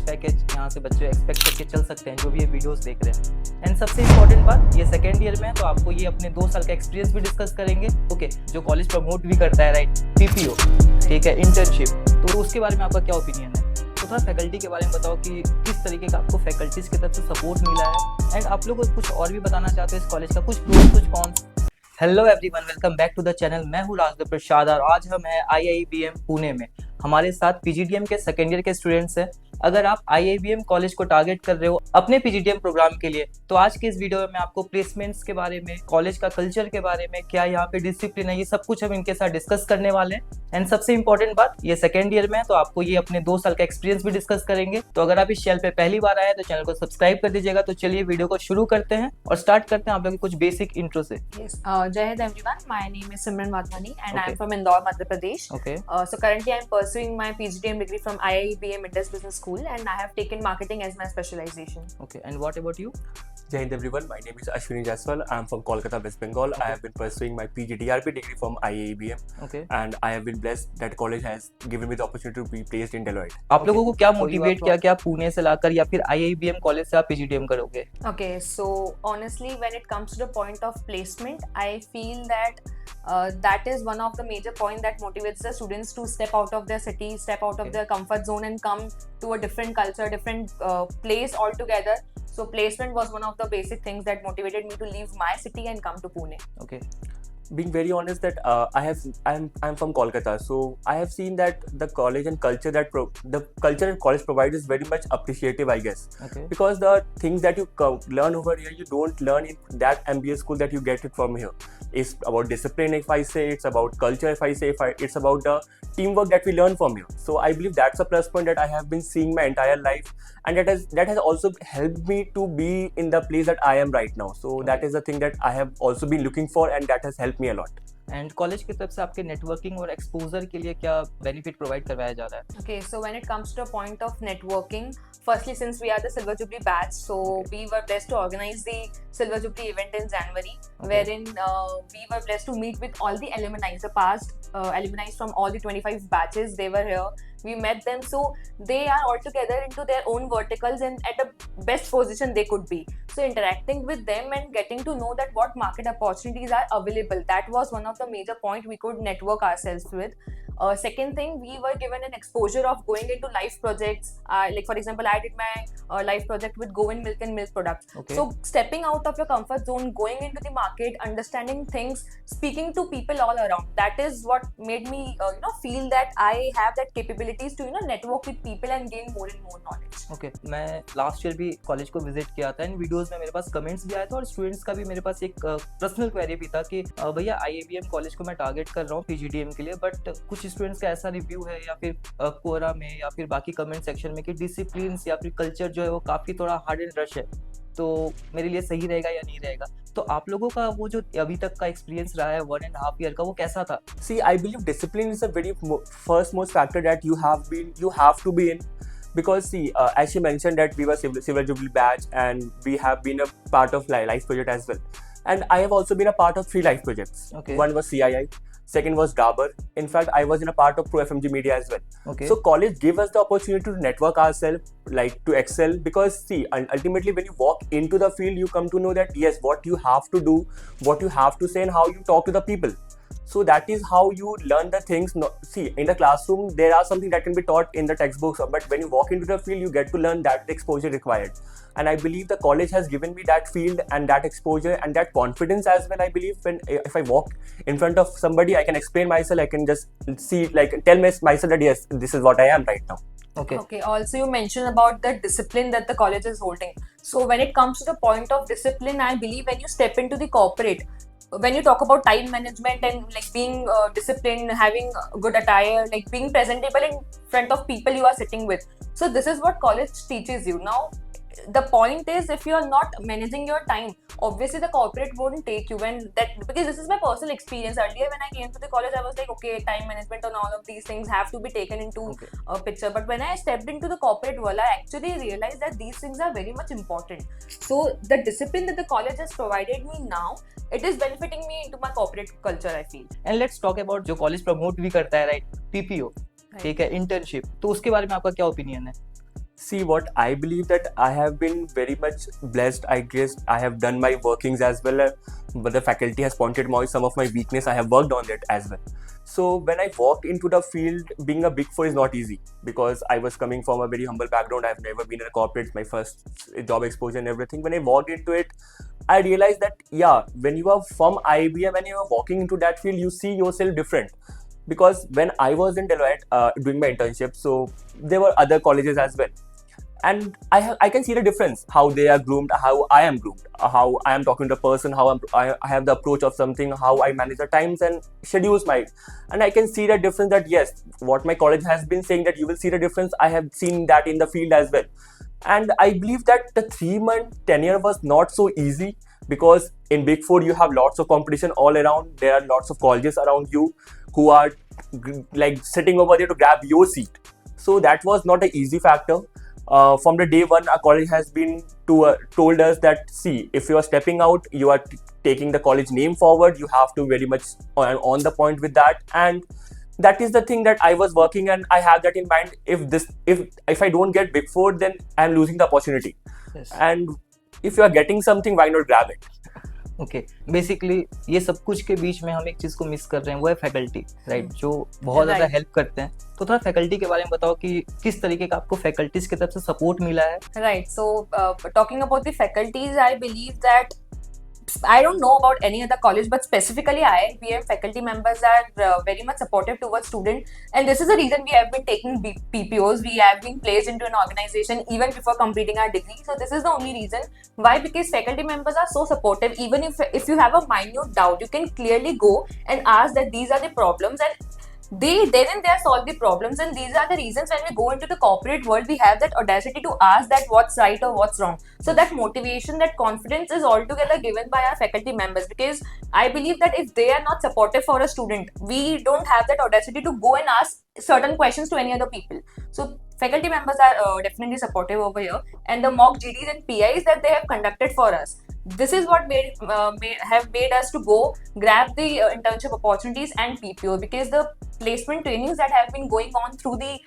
Package यहाँ से बच्चे एक्सपेक्ट करके चल सकते हैं जो भी ये वीडियोस देख रहे हैं। एंड सबसे इम्पोर्टेंट बात, ये सेकेंड ईयर में है तो आपको ये अपने 2 साल का एक्सपीरियंस भी डिस्कस करेंगे। ओके, जो कॉलेज प्रमोट भी करता है, राइट, पीपीओ, ठीक है, इंटर्नशिप, तो उसके बारे में आपका क्या ओपिनियन है? तो थोड़ा फैकल्टी के बारे में बताओ कि किस तरीके का आपको फैकल्टीज की तरफ से सपोर्ट मिला है, एंड आप लोग कुछ और भी बताना चाहते हो इस कॉलेज का, कुछ प्रोस कुछ cons. Hello everyone, welcome back to the channel. मैं हूँ राजदेव प्रसाद और आज हम हैं IIBM पुणे में। हमारे साथ PGDM के सेकेंड ईयर के स्टूडेंट्स हैं। अगर आप IIBM कॉलेज को टारगेट कर रहे हो अपने PGDM प्रोग्राम के लिए, तो आज के इस वीडियो में मैं आपको प्लेसमेंट्स के बारे में, कॉलेज का कल्चर के बारे में, क्या यहाँ पे डिसिप्लिन है, ये सब कुछ हम इनके साथ डिस्कस करने वाले हैं। एंड सबसे इंपॉर्टेंट बात, ये सेकेंड ईयर में है तो आपको ये अपने 2 साल का एक्सपीरियंस भी डिस्कस करेंगे। तो अगर आप इस चैनल पे पहली बार आए तो चैनल को सब्सक्राइब कर दीजिएगा। तो चलिए वीडियो को शुरू करते हैं और स्टार्ट करते हैं आप लोग की कुछ बेसिक इंट्रो से। Jai Hind everyone, my name is Simran Wadhwani and Okay. I'm from Indore, Madhya Pradesh. Okay. So currently I'm pursuing my PGDM degree from IIBM Indus Business School and I have taken marketing as my specialization. Okay, and what about you? Jai Hind everyone, my name is Ashwini Jaiswal. I am from Kolkata, West Bengal. Okay. I have been pursuing my PGDRP degree from IIBM Okay. and I have been blessed that college has given me the opportunity to be placed in Deloitte. आप लोगों को क्या So you motivate are किया कि आप पुणे से लाकर या फिर IIBM कॉलेज से आप PGDM करोगे? Okay, so honestly when it comes to the point of placement, I feel that that is one of the major point that motivates the students to step out of their city, step out of Okay. their comfort zone and come to a different culture, different place altogether. So placement was one of the basic things that motivated me to leave my city and come to Pune. Okay. Being very honest that I'm from Kolkata, so I have seen that the college and culture the culture and college provides is very much appreciative, I guess. Okay. Because the things that you learn over here, you don't learn in that MBA school that you get it from here. It's about discipline, if I say, it's about culture, if I say, it's about the teamwork that we learn from here. So I believe that's a plus point that I have been seeing my entire life, and that has also helped me to be in the place that I am right now. So that is the thing that I have also been looking for, and that has helped me a lot. And college की तरफ से आपके networking और exposure के लिए क्या benefit provide करवाया जा रहा है? Okay, so when it comes to a point of networking, firstly, since we are the Silver Jubilee batch, so we were blessed to organize the Silver Jubilee event in January, wherein we were blessed to meet with all the alumni, the past alumni from all the 25 batches. They were here. We met them, so they are all together into their own verticals and at the best position they could be. So interacting with them and getting to know that what market opportunities are available, that was one of the major point we could network ourselves with. Second thing, we were given an exposure of going into life projects. Like for example, I did my life project with Govind Milk and Milk Products. Okay. So stepping out of your comfort zone, going into the market, understanding things, speaking to people all around. That is what made me, feel that I have that capabilities to, network with people and gain more and more knowledge. Okay, मैं last year भी college को visit किया था। इन videos में मेरे पास comments भी आए थे और स्टूडेंट्स का भी मेरे पास एक पर्सनल क्वेरी भी था कि भैया IIBM कॉलेज को मैं टारगेट कर रहा हूँ PGDM के लिए, बट कुछ स्टूडेंट्स का ऐसा रिव्यू है या फिर कोरा में या फिर बाकी कमेंट सेक्शन में कि डिसिप्लिन या फिर कल्चर जो है वो काफ़ी थोड़ा हार्ड एंड रश है, तो मेरे लिए सही रहेगा या नहीं रहेगा? तो आप लोगों का वो जो अभी तक का एक्सपीरियंस रहा है 1.5 ईयर का, वो कैसा था? See, I believe discipline is a very first most factor that you have to be in. Because see, as she mentioned that we were Silver Jubilee batch and we have been a part of life project as well. And I have also been a part of 3 life projects. Okay. One was CII, second was Dabur. In fact, I was in a part of Pro FMG Media as well. Okay. So college gave us the opportunity to network ourselves, like to excel. Because see, ultimately when you walk into the field, you come to know that yes, what you have to do, what you have to say, and how you talk to the people. So that is how you learn the things. See, in the classroom, there are something that can be taught in the textbooks, but when you walk into the field, you get to learn that exposure required. And I believe the college has given me that field and that exposure and that confidence as well. I believe if I walk in front of somebody, I can explain myself. I can just see, like, tell myself that yes, this is what I am right now. Okay. Okay. Also, you mentioned about the discipline that the college is holding. So when it comes to the point of discipline, I believe when you step into the corporate, when you talk about time management and like being disciplined, having good attire, like being presentable in front of people you are sitting with. So this is what college teaches you. Now, the point is, if you are not managing your time, obviously the corporate won't take you. Because this is my personal experience. Earlier when I came to the college, I was like, okay, time management and all of these things have to be taken into a picture. But when I stepped into the corporate world, I actually realized that these things are very much important. So the discipline that the college has provided me now, it is benefiting me into my corporate culture, I feel. And let's talk about जो college promote भी करता है, right, PPO, ठीक है, internship, तो उसके बारे में आपका क्या ओपिनियन है? See, what I believe that I have been very much blessed. I guess I have done my workings as well, but the faculty has pointed out some of my weakness. I have worked on it as well. So when I walked into the field, being a Big Four is not easy because I was coming from a very humble background. I have never been in a corporate, my first job exposure and everything. When I walked into it, I realized that when you are from IBM and you are walking into that field, you see yourself different. Because when I was in Deloitte doing my internship, so there were other colleges as well, and I can see the difference, how they are groomed, how I am groomed, how I am talking to a person, how I have the approach of something, how I manage the times and schedules and I can see the difference. That yes, what my college has been saying, that you will see the difference, I have seen that in the field as well. And I believe that the 3-month tenure was not so easy, because in Big Four you have lots of competition all around. There are lots of colleges around you who are like sitting over there to grab your seat. So that was not an easy factor. From the day one, our college has been told us that, see, if you are stepping out, you are taking the college name forward. You have to very much on the point with that, and that is the thing that I was working, and I have that in mind. If I don't get Big Four, then I'm losing the opportunity. Yes. And if you are getting something, why not grab it? Okay basically ये सब कुछ के बीच में हम एक चीज को miss कर रहे हैं, वो है फैकल्टी, राइट, जो बहुत ज्यादा हेल्प करते हैं. तो थोड़ा फैकल्टी के बारे में बताओ कि किस तरीके का आपको फैकल्टीज की तरफ से सपोर्ट मिला है. Right. So, talking about the faculties, I believe that I don't know about any other college, but specifically IIBM faculty members are very much supportive towards student, and this is the reason we have been taking PPOs. We have been placed into an organization even before completing our degree. So this is the only reason why, because faculty members are so supportive. Even if you have a minute doubt, you can clearly go and ask that these are the problems, and they then and there solve the problems. And these are the reasons when we go into the corporate world, we have that audacity to ask that what's right or what's wrong. So that motivation, that confidence is altogether given by our faculty members, because I believe that if they are not supportive for a student, we don't have that audacity to go and ask certain questions to any other people. So faculty members are definitely supportive over here, and the mock GDs and PIs that they have conducted for us, this is what have made us to go grab the internship opportunities and PPO, because the placement trainings that have been going on through the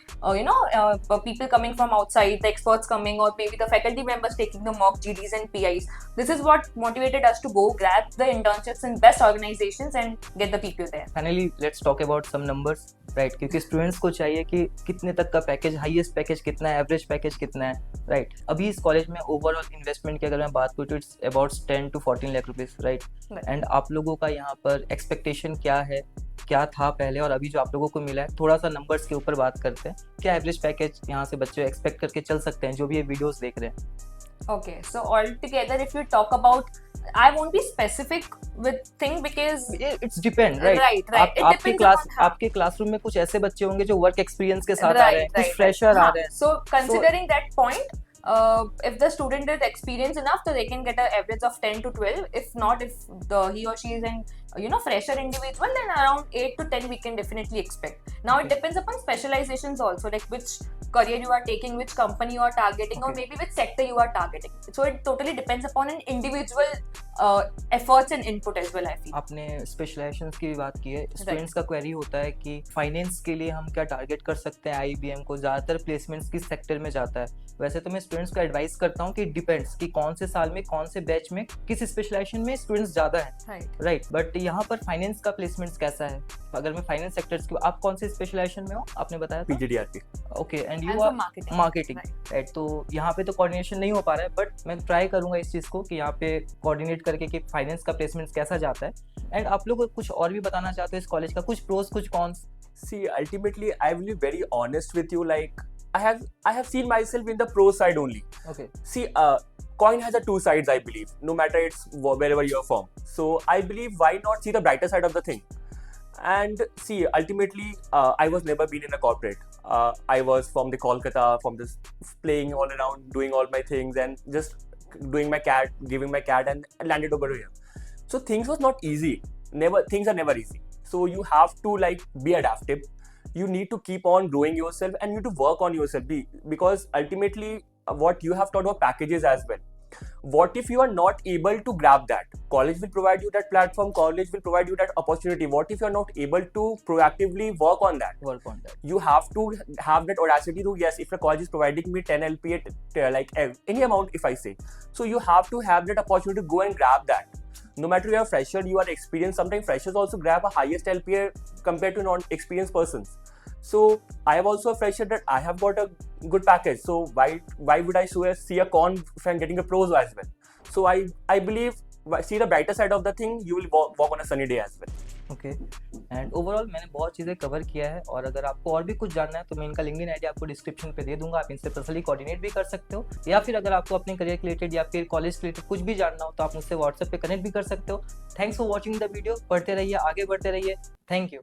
people coming from outside, the experts coming, or maybe the faculty members taking the mock GDs and PIs, this is what motivated us to go grab the internships in best organizations and get the PPO there. Finally let's talk about some numbers, right, क्योंकि students को चाहिए कि कितने तक का package, highest package कितना है, average package कितना है, राइट. अभी इस कॉलेज में ओवरऑल इन्वेस्टमेंट की अगर मैं बात करूँ तो it's about 10 to 14 lakh rupees, right. And आप लोगों का यहाँ पर एक्सपेक्टेशन क्या है, क्या था पहले और अभी जो आप लोगों को मिला है, थोड़ा सा नंबर्स के ऊपर बात करते हैं. क्या एवरेज पैकेज यहाँ से बच्चे एक्सपेक्ट करके चल सकते हैं जो भी ये वीडियोस देख रहे हैं? Okay, so altogether, if you talk about, I won't be specific with thing because it's depend, right. right. It आपके depends क्लास upon how. आपके क्लासरूम में कुछ ऐसे बच्चे होंगे जो वर्क एक्सपीरियंस के साथ आ रहे हैं, कुछ फ्रेशर आ रहे हैं. So considering that point, if the student is experienced enough, so they can get an average of 10 to 12. If not, if he or she is an fresher individual, then around 8 to 10 we can definitely expect. Now it depends upon specializations also, like which career you are taking, which company you are targeting, or maybe which sector you are targeting. So it totally depends upon an individual efforts and input as well, I feel. आपने specialisations की बात की है. Students का query होता है कि finance के लिए हम क्या टारगेट कर सकते हैं आईबीएम को, ज़्यादातर प्लेसमेंट्स किस सेक्टर में जाता है. वैसे तो मैं स्टूडेंट्स को एडवाइस करता हूँ कि डिपेंड्स कि कौन से साल में, कौन से बैच में, किस स्पेशलाइजेशन में स्टूडेंट्स ज़्यादा हैं, राइट. बट यहाँ पर फाइनेंस का प्लेसमेंट्स कैसा है? अगर मैं फाइनेंस सेक्टर्स की, आप कौन से स्पेशलाइजेशन में हो, आपने बताया था? PGDRP. Okay, and I'm you from are marketing, right. तो यहाँ पे तो कोऑर्डिनेशन नहीं हो पा रहा है, बट मैं ट्राई करूंगा इस चीज़ को कि यहाँ पे कोऑर्डिनेट करके कि फाइनेंस का प्लेसमेंट कैसा जाता है. एंड आप लोग कुछ और भी बताना चाहते हो इस कॉलेज का, कुछ प्रोस कुछ cons? See, ultimately, I will be very honest with you. Like, I have seen myself in the pro side only. Okay. See, coin has a two sides, I believe. No matter it's wherever you're from. So I believe, why not see the brighter side of the thing? And see, ultimately, I was never been in a corporate. I was from the Kolkata, from this playing all around, doing all my things, and just doing my CAT, giving my CAT, and landed over here. So things was not easy. Things are never easy. So you have to like be adaptive. You need to keep on growing yourself, and you need to work on yourself. Because ultimately, what you have taught about packages as well. What if you are not able to grab that? College will provide you that platform, college will provide you that opportunity. What if you are not able to proactively work on that? Work on that. You have to have that audacity to, yes, if a college is providing me 10 LPA, like any amount, if I say, so you have to have that opportunity to go and grab that. No matter you are fresher, you are experienced, sometimes freshers also grab a highest LPA compared to non-experienced persons. So I have also a fresher that I have got a good package. So why would I see a con if I'm getting a pros as well? So I believe, see the brighter side of the thing, you will walk on a sunny day as well. Okay and overall मैंने बहुत चीज़ें cover किया है, और अगर आपको और भी कुछ जानना है तो मैं इनका लिंक्डइन आईडी आपको डिस्क्रिप्शन पे दे दूंगा, आप इनसे पर्सनली कोऑर्डिनेट भी कर सकते हो, या फिर अगर आपको अपने करियर रिलेटेड या फिर कॉलेज रिलेटेड कुछ भी जानना हो तो आप मुझसे व्हाट्सएप पे कनेक्ट भी कर सकते हो। Thanks for watching the video, पढ़ते रहिए, आगे बढ़ते रहिए, थैंक यू।